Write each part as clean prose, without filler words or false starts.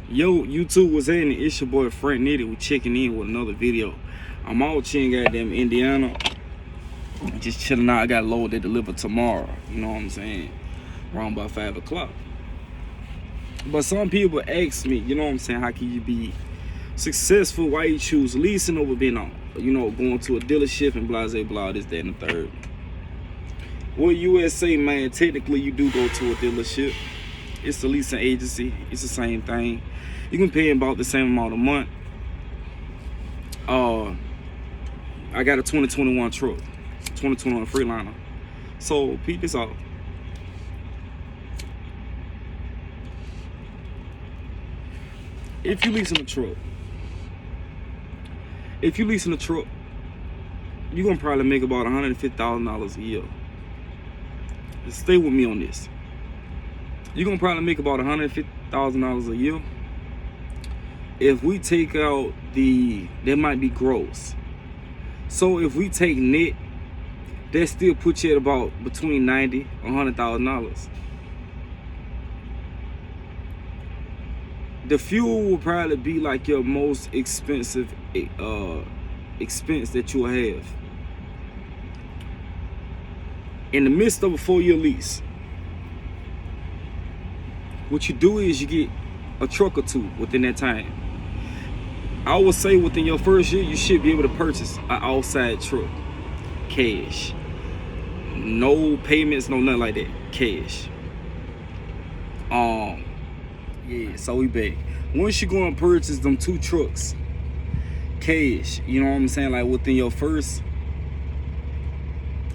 Yo, YouTube, what's happening? It's your boy Frank Nitty. We checking in with another video. I'm out here in goddamn Indiana. Just chilling out. I got a load that deliver tomorrow. You know what I'm saying? Around about 5 o'clock. But some people ask me, you know what I'm saying, how can you be successful? Why you choose leasing over being on, going to a dealership and blah, blah, this, that, and the third. Well, USA, man, technically you do go to a dealership. It's a leasing agency. It's the same thing. You can pay about the same amount a month. I got a 2021 truck, 2021 Freeliner. So peep this out. If you leasing a truck, you're gonna probably make about $150,000 a year. Stay with me on this. You're gonna probably make about $150,000 a year. If we take out that might be gross. So if we take net, that still puts you at about between $90,000 and $100,000. The fuel will probably be like your most expensive expense that you'll have. In the midst of a 4-year lease, what you do is you get a truck or two within that time. I would say within your first year, you should be able to purchase an outside truck, cash. No payments, no nothing like that, cash. Yeah, so we back. Once you go and purchase them 2 trucks, cash, you know what I'm saying, like within your first,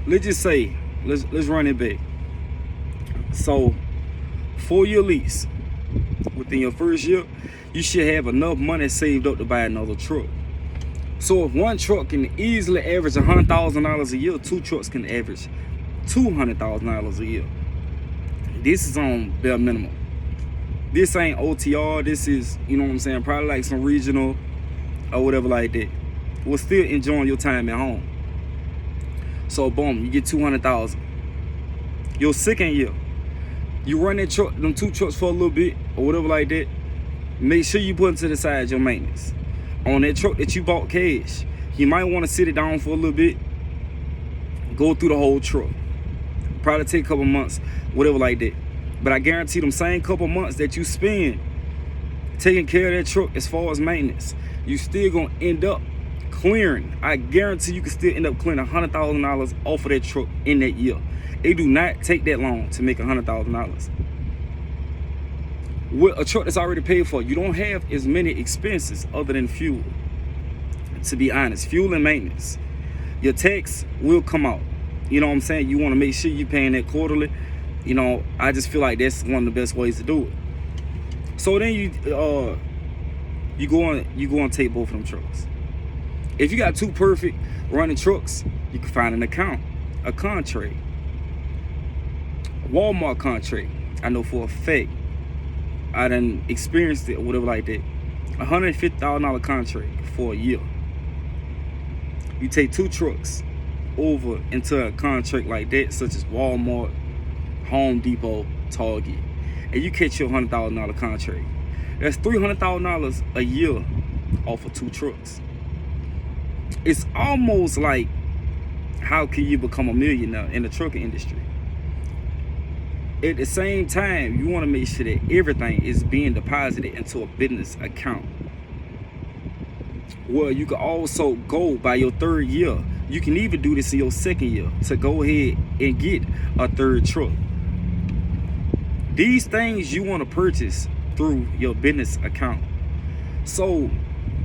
let's just say, let's run it back. So 4-year lease, within your first year, you should have enough money saved up to buy another truck. So if one truck can easily average $100,000 a year, 2 trucks can average $200,000 a year. This is on bare minimum. This ain't OTR. This is, you know what I'm saying, probably like some regional or whatever like that. We're still enjoying your time at home. So boom, you get $200,000. Your second year, you run that truck, them 2 trucks for a little bit or whatever like that. Make sure you put to the side your maintenance. On that truck that you bought cash, you might want to sit it down for a little bit. Go through the whole truck. Probably take a couple months, whatever like that. But I guarantee them same couple months that you spend taking care of that truck as far as maintenance, you still gonna end up clearing. I guarantee you can still end up clearing $100,000 off of that truck in that year. It do not take that long to make $100,000. With a truck that's already paid for, you don't have as many expenses other than fuel. To be honest, fuel and maintenance. Your tax will come out. You know what I'm saying? You want to make sure you're paying that quarterly. You know, I just feel like that's one of the best ways to do it. So then you go and take both of them trucks. If you got 2 perfect running trucks, you can find an account, a contract, a Walmart contract. I know for a fact, I done experienced it or whatever like that. $150,000 contract for a year. You take 2 trucks over into a contract like that, such as Walmart, Home Depot, Target, and you catch your $100,000 contract. That's $300,000 a year off of 2 trucks. It's almost like, how can you become a millionaire in the trucking industry? At the same time, you want to make sure that everything is being deposited into a business account. Well, you can also go by your 3rd year. You can even do this in your 2nd year to go ahead and get a 3rd truck. These things you want to purchase through your business account, so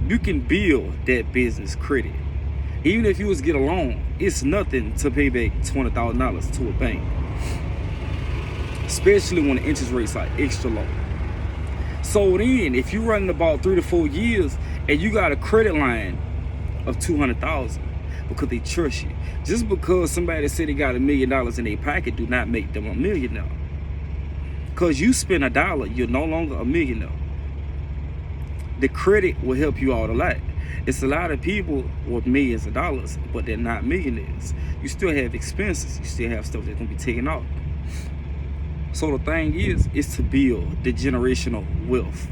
you can build that business credit. Even if you was get a loan, it's nothing to pay back $20,000 to a bank, especially when the interest rates are extra low. So then, if you're running about 3 to 4 years and you got a credit line of $200,000 because they trust you, just because somebody said they got $1 million in their pocket, do not make them a millionaire. Because you spend $1, you're no longer a millionaire. The credit will help you out a lot. It's a lot of people with millions of dollars, but they're not millionaires. You still have expenses. You still have stuff that's going to be taken off. So the thing is to build the generational wealth.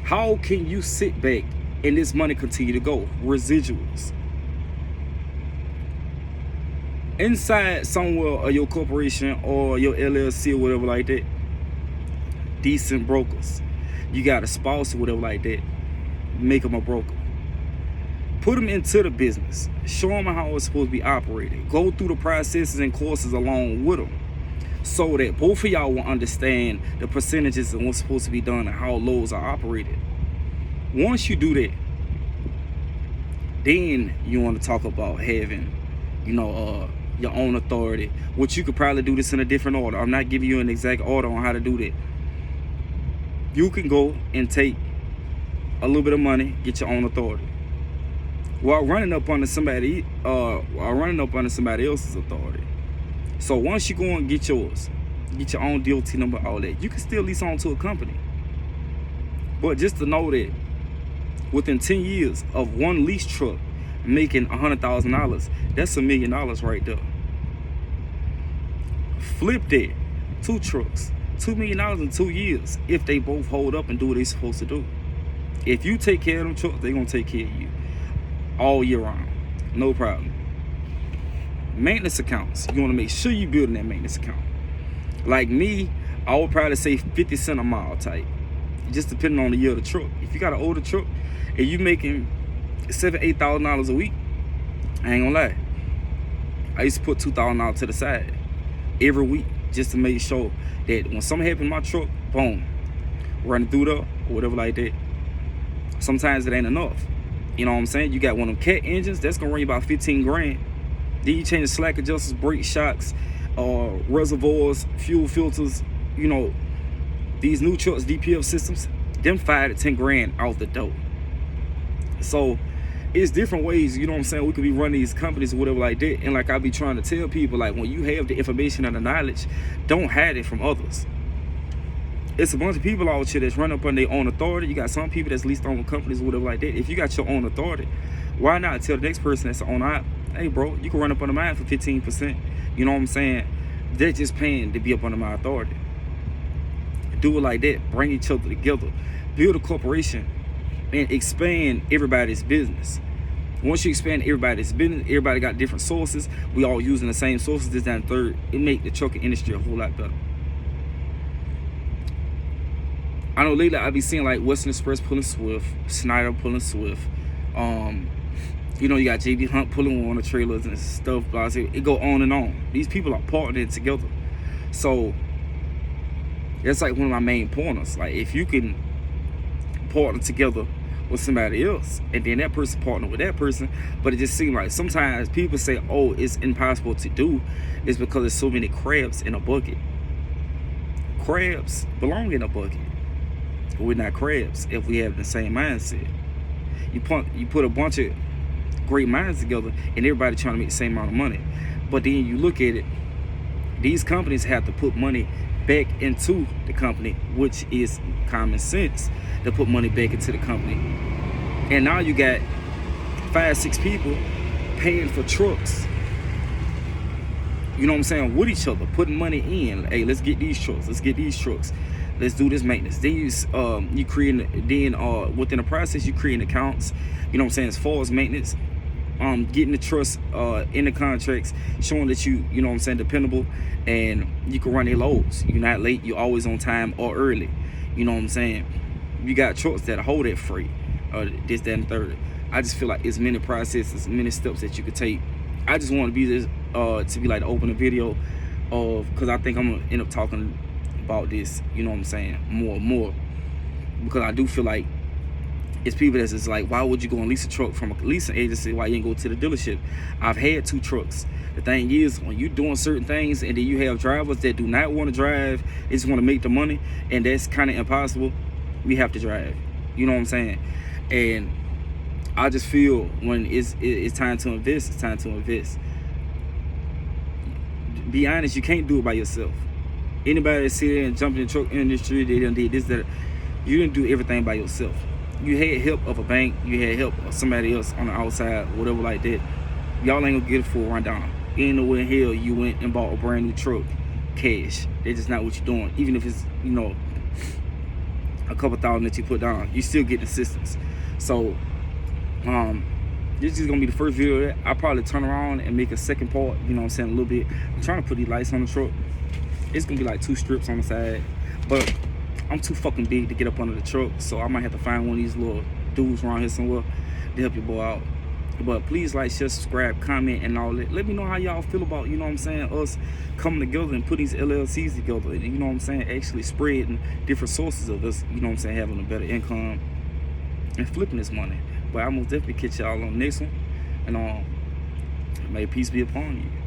How can you sit back and this money continue to go? Residuals. Inside somewhere of your corporation or your LLC or whatever like that, decent brokers. You got a spouse or whatever like that, make them a broker. Put them into the business. Show them how it's supposed to be operated. Go through the processes and courses along with them, so that both of y'all will understand the percentages and what's supposed to be done and how loads are operated. Once you do that, then you want to talk about having, your own authority, which you could probably do this in a different order. I'm not giving you an exact order on how to do that. You can go and take a little bit of money, get your own authority, while running up under somebody else's authority. So once you go and get yours, get your own DOT number, all that, you can still lease on to a company. But just to know that within 10 years of one lease truck making $100,000, that's $1 million right there. Flip that, 2 trucks, $2 million in 2 years, if they both hold up and do what they're supposed to do. If you take care of them trucks, they're gonna take care of you all year round, no problem. Maintenance accounts, you wanna make sure you building that maintenance account. Like me, I would probably say 50 cents a mile type, just depending on the year of the truck. If you got an older truck and you making $7,000-8,000 a week, I ain't gonna lie, I used to put $2,000 to the side every week just to make sure that when something happened in my truck, boom, running through there or whatever like that. Sometimes it ain't enough. You know what I'm saying? You got one of them cat engines, that's gonna run you about 15 grand. Then you change the slack adjusters, brake shocks, reservoirs, fuel filters, these new trucks, DPF systems, them 5 to 10 grand out the door. So it's different ways, you know what I'm saying, we could be running these companies or whatever like that. And like I be trying to tell people, like, when you have the information and the knowledge, don't hide it from others. It's a bunch of people out here that's running up on their own authority. You got some people that's leased on companies or whatever like that. If you got your own authority, why not tell the next person that's on out, hey bro, you can run up under mine for 15%. You know what I'm saying? They're just paying to be up under my authority. Do it like that. Bring each other together. Build a corporation and expand everybody's business. Once you expand everybody's business, everybody got different sources. We all using the same sources, this, that, and third. It make the trucking industry a whole lot better. I know lately I be seeing like Western Express pulling Swift, Snyder pulling Swift. You got JB Hunt pulling on the trailers and stuff. It go on and on. These people are partnering together. So that's like one of my main pointers. Like, if you can partner together with somebody else and then that person partner with that person, but it just seems like sometimes people say, oh, it's impossible to do, it's because there's so many crabs in a bucket. Crabs belong in a bucket, but we're not crabs if we have the same mindset. You put a bunch of great minds together and everybody trying to make the same amount of money, but then you look at it, these companies have to put money back into the company, which is common sense, to put money back into the company. And now you got 5-6 people paying for trucks, you know what I'm saying, with each other, putting money in. Hey, let's get these trucks, let's do this maintenance. Then you create, within the process you create accounts, you know what I'm saying, as far as maintenance, getting the trust in the contracts, showing that you know what I'm saying, dependable, and you can run their loads. You're not late, you're always on time or early. You know what I'm saying? You got trucks that hold that freight, this, that, and third. I just feel like it's many processes, many steps that you could take. I just want to be this to be like the opening video of, because I think I'm gonna end up talking about this, you know what I'm saying, more and more, because I do feel like it's people that's just like, why would you go and lease a truck from a leasing agency? Why you ain't go to the dealership? I've had 2 trucks. The thing is, when you're doing certain things and then you have drivers that do not want to drive, they just want to make the money, and that's kind of impossible, we have to drive. You know what I'm saying? And I just feel when it's time to invest, it's time to invest. Be honest, you can't do it by yourself. Anybody that sit there and jump in the truck industry, they done did this, that, you didn't do everything by yourself. You had help of a bank, you had help of somebody else on the outside, whatever like that. Y'all ain't gonna get a full rundown. Ain't nowhere in hell you went and bought a brand new truck cash. That's just not what you're doing. Even if it's, a couple thousand that you put down, you still get assistance. So this is gonna be the first video that I'll probably turn around and make a second part, you know what I'm saying, a little bit. I'm trying to put these lights on the truck. It's gonna be like 2 strips on the side, but I'm too fucking big to get up under the truck, so I might have to find one of these little dudes around here somewhere to help your boy out. But please like, share, subscribe, comment, and all that. Let me know how y'all feel about, you know what I'm saying, us coming together and put these LLCs together, you know what I'm saying, actually spreading different sources of us, you know what I'm saying, having a better income and flipping this money. But I most definitely catch y'all on the next one, and may peace be upon you.